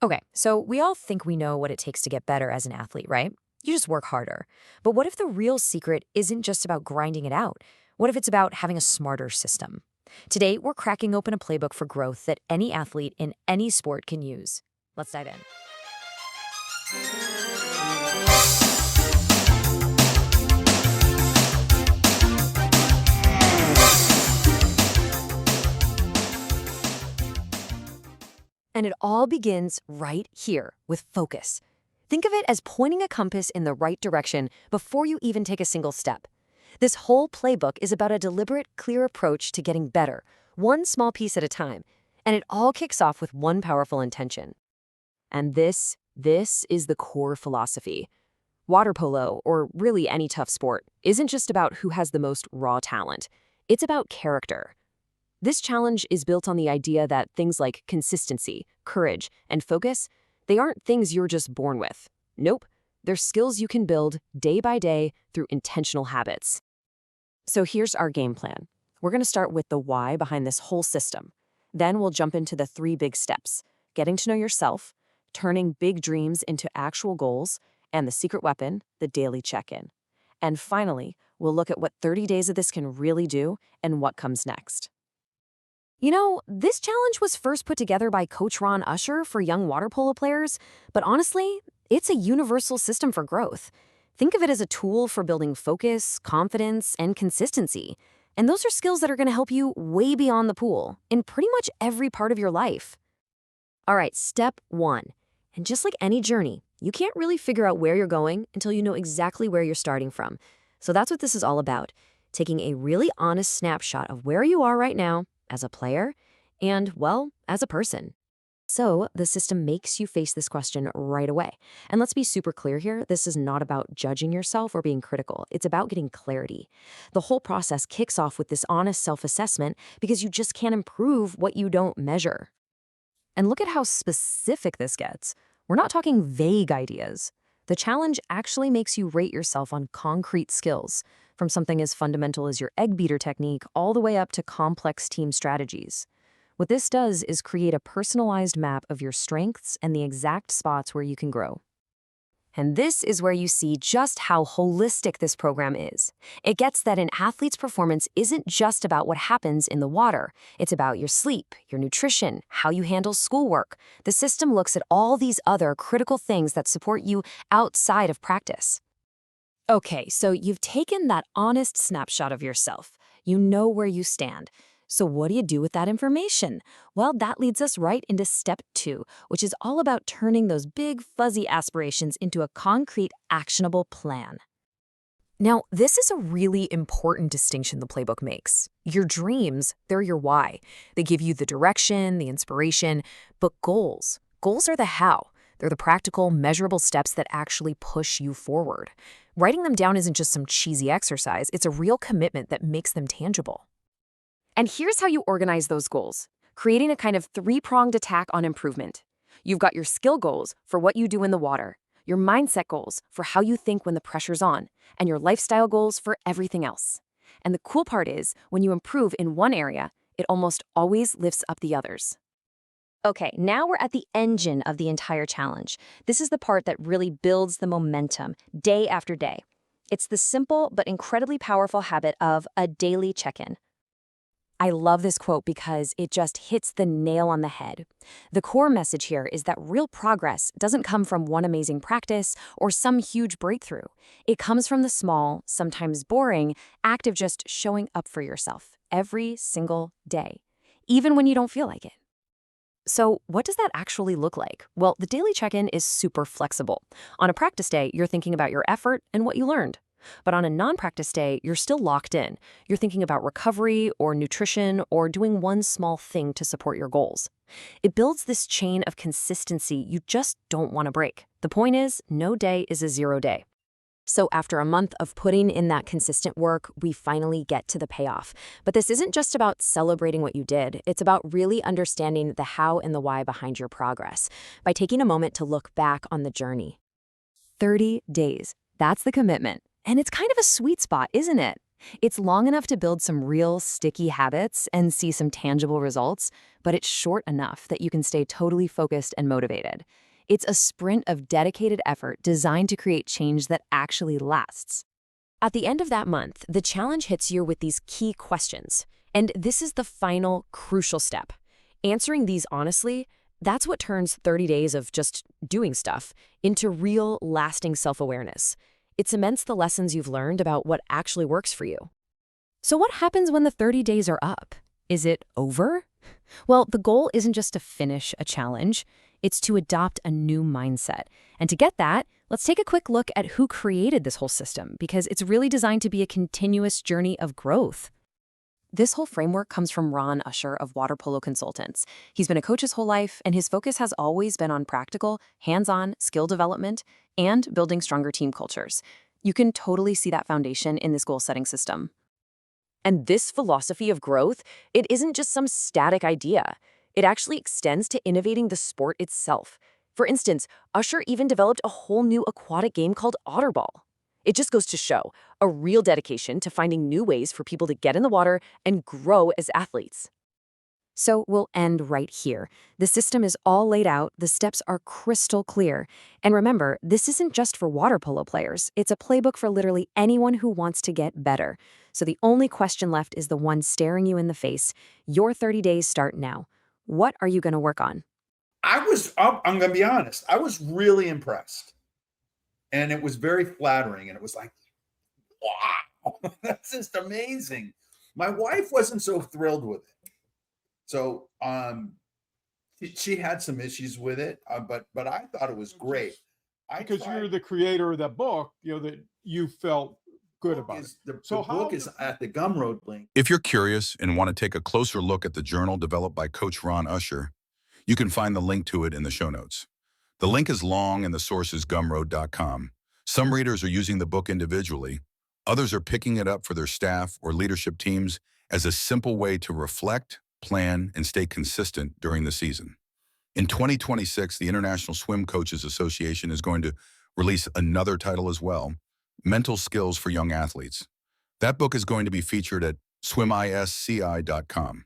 Okay, so we all think we know what it takes to get better as an athlete, right? You just work harder. But what if the real secret isn't just about grinding it out? What if it's about having a smarter system? Today, we're cracking open a playbook for growth that any athlete in any sport can use. Let's dive in. And it all begins right here with focus. Think of it as pointing a compass in the right direction before you even take a single step. This whole playbook is about a deliberate, clear approach to getting better, one small piece at a time. And it all kicks off with one powerful intention. And this is the core philosophy. Water polo, or really any tough sport, isn't just about who has the most raw talent. It's about character. This challenge is built on the idea that things like consistency, courage, and focus, they aren't things you're just born with. Nope, they're skills you can build day by day through intentional habits. So here's our game plan. We're going to start with the why behind this whole system. Then we'll jump into the 3 big steps: getting to know yourself, turning big dreams into actual goals, and the secret weapon, the daily check-in. And finally, we'll look at what 30 days of this can really do and what comes next. You know, this challenge was first put together by Coach Ron Usher for young water polo players, but honestly, it's a universal system for growth. Think of it as a tool for building focus, confidence, and consistency. And those are skills that are going to help you way beyond the pool in pretty much every part of your life. All right, step 1. And just like any journey, you can't really figure out where you're going until you know exactly where you're starting from. So that's what this is all about, taking a really honest snapshot of where you are right now as a player and, well, as a person. So the system makes you face this question right away. And let's be super clear here, this is not about judging yourself or being critical. It's about getting clarity. The whole process kicks off with this honest self-assessment because you just can't improve what you don't measure. And look at how specific this gets. We're not talking vague ideas. The challenge actually makes you rate yourself on concrete skills, from something as fundamental as your egg beater technique all the way up to complex team strategies. What this does is create a personalized map of your strengths and the exact spots where you can grow. And this is where you see just how holistic this program is. It gets that an athlete's performance isn't just about what happens in the water. It's about your sleep, your nutrition, how you handle schoolwork. The system looks at all these other critical things that support you outside of practice. Okay, so you've taken that honest snapshot of yourself. You know where you stand. So what do you do with that information? Well, that leads us right into step 2, which is all about turning those big, fuzzy aspirations into a concrete, actionable plan. Now, this is a really important distinction the playbook makes. Your dreams, they're your why. They give you the direction, the inspiration, but goals are the how. They're the practical, measurable steps that actually push you forward. Writing them down isn't just some cheesy exercise, it's a real commitment that makes them tangible. And here's how you organize those goals, creating a kind of 3-pronged attack on improvement. You've got your skill goals for what you do in the water, your mindset goals for how you think when the pressure's on, and your lifestyle goals for everything else. And the cool part is, when you improve in one area, it almost always lifts up the others. Okay, now we're at the engine of the entire challenge. This is the part that really builds the momentum day after day. It's the simple but incredibly powerful habit of a daily check-in. I love this quote because it just hits the nail on the head. The core message here is that real progress doesn't come from one amazing practice or some huge breakthrough. It comes from the small, sometimes boring, act of just showing up for yourself every single day, even when you don't feel like it. So what does that actually look like? Well, the daily check-in is super flexible. On a practice day, you're thinking about your effort and what you learned. But on a non-practice day, you're still locked in. You're thinking about recovery or nutrition or doing one small thing to support your goals. It builds this chain of consistency you just don't want to break. The point is, no day is a 0 day. So after a month of putting in that consistent work, we finally get to the payoff. But this isn't just about celebrating what you did. It's about really understanding the how and the why behind your progress by taking a moment to look back on the journey. 30 days. That's the commitment. And it's kind of a sweet spot, isn't it? It's long enough to build some real sticky habits and see some tangible results, but it's short enough that you can stay totally focused and motivated. It's a sprint of dedicated effort designed to create change that actually lasts. At the end of that month, the challenge hits you with these key questions. And this is the final, crucial step. Answering these honestly, that's what turns 30 days of just doing stuff into real, lasting self-awareness. It cements the lessons you've learned about what actually works for you. So what happens when the 30 days are up? Is it over? Well, the goal isn't just to finish a challenge, it's to adopt a new mindset. And to get that, let's take a quick look at who created this whole system, because it's really designed to be a continuous journey of growth. This whole framework comes from Ron Usher of Water Polo Consultants. He's been a coach his whole life, and his focus has always been on practical, hands-on skill development and building stronger team cultures. You can totally see that foundation in this goal-setting system. And this philosophy of growth, it isn't just some static idea. It actually extends to innovating the sport itself. For instance, Usher even developed a whole new aquatic game called Otterball. It just goes to show a real dedication to finding new ways for people to get in the water and grow as athletes. So we'll end right here. The system is all laid out, the steps are crystal clear. And remember, this isn't just for water polo players. It's a playbook for literally anyone who wants to get better. So the only question left is the one staring you in the face. Your 30 days start now. What are you going to work on? I'm going to be honest, I was really impressed. And it was very flattering. And it was like, wow, that's just amazing. My wife wasn't so thrilled with it. So she had some issues with it, but I thought it was great. Because you're the creator of that book, that you felt good about it. The book is at the Gumroad link. If you're curious and want to take a closer look at the journal developed by Coach Ron Usher, you can find the link to it in the show notes. The link is long and the source is gumroad.com. Some readers are using the book individually. Others are picking it up for their staff or leadership teams as a simple way to reflect, plan, and stay consistent during the season. In 2026, the International Swim Coaches Association is going to release another title as well, Mental Skills for Young Athletes. That book is going to be featured at swimisci.com.